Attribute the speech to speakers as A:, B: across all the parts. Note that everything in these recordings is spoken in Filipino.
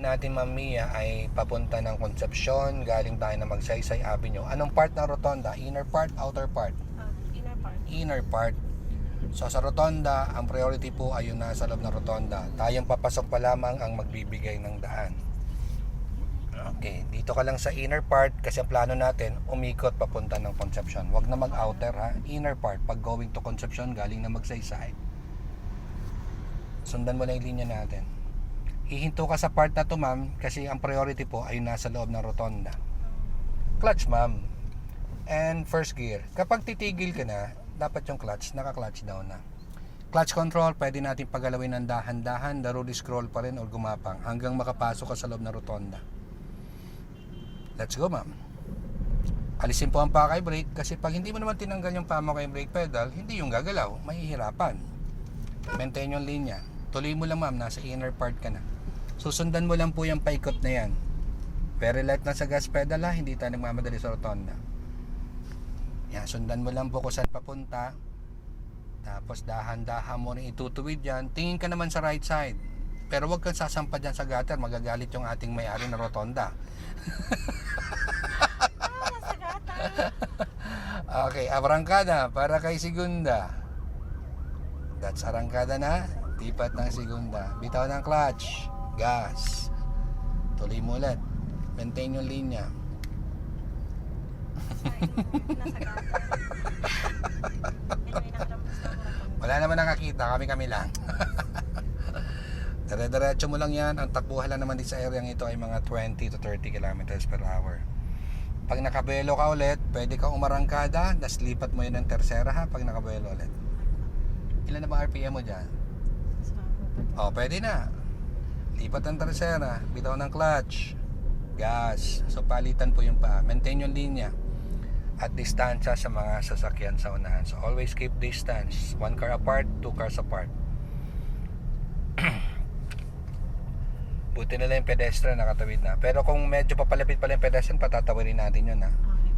A: natin, Ma'am Mia, ay papunta ng Concepcion. Galing tayo na Magsaysay Avenue. Anong part ng rotonda? Inner part, outer part?
B: Inner part.
A: Inner part. So sa rotonda, ang priority po ay yung nasa loob ng rotonda. Tayong papasok pa lamang ang magbibigay ng daan. Okay, dito ka lang sa inner part kasi ang plano natin, umikot papunta ng Concepcion. Huwag na mag-outer ha. Inner part, pag going to Concepcion, galing na Magsaysay. Sundan mo na yung linya natin. Hihinto ka sa part na to, ma'am, kasi ang priority po ay nasa loob ng rotonda. Clutch, ma'am. And first gear. Kapag titigil ka na, dapat yung clutch, naka-clutch down na. Clutch control, pwede natin pagalawin ng dahan-dahan, daruli scroll pa rin o gumapang hanggang makapasok ka sa loob ng rotonda. Let's go, ma'am. Alisin po ang pakay brake kasi pag hindi mo naman tinanggal yung pamo kay brake pedal, hindi yung gagalaw, mahihirapan. Maintain yung linya. Tuloy mo lang, ma'am, nasa inner part ka na. Susundan mo lang po yung paikot na yan. Very light na sa gas pedal ha, hindi tayo nagmamadali sa rotonda. Yan, sundan mo lang po kung saan papunta. Tapos dahan-dahan mo rin itutuwid yan. Tingin ka naman sa right side. Pero huwag kang sasampa dyan sa gutter, magagalit yung ating may-ari na rotonda.
B: Nasa gata.
A: Okay, arangkada para kay Segunda. That's arangkada na. Tipat ng Segunda. Bitaw ng clutch. Gas. Tuloy mo ulit. Maintain yung linya.
B: Nasa gata. Anyway, nakatapos na ako.
A: Wala naman nakakita. Kami lang. Dire-diretso mo lang yan. Ang takbuhan lang naman din sa area ito ay mga 20 to 30 kilometers per hour. Pag nakabelo ka ulit, pwede ka umarangkada. Das lipat mo yun ng tersera ha pag nakabelo ulit. Ilan na ba RPM mo dyan? Oh, pwede na. Lipat ng tersera. Bitaw ng clutch. Gas. So palitan po yung paa. Maintain yung linya. At distansya sa mga sasakyan sa unahan. So always keep distance. 1 car apart, 2 cars apart. Buti nila yung pedestrian nakatawid na. Pero kung medyo papalapit pala yung pedestrian, patatawirin natin yun ha.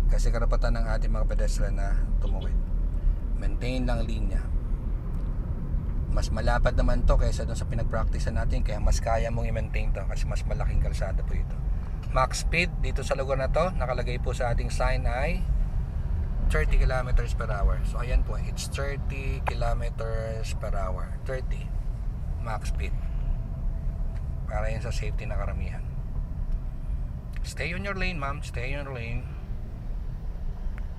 A: Kasi karapatan ng ating mga pedestrian na tumawid. Maintain lang linya. Mas malapad naman to kaysa dun sa pinag-practicean natin. Kaya mas kaya mong i-maintain to kasi mas malaking kalsada po ito. Max speed dito sa lugar na to, nakalagay po sa ating sign ay 30 kilometers per hour. So ayan po, it's 30 kilometers per hour. 30 max speed. Para yan sa safety na karamihan. Stay on your lane, ma'am. Stay on your lane.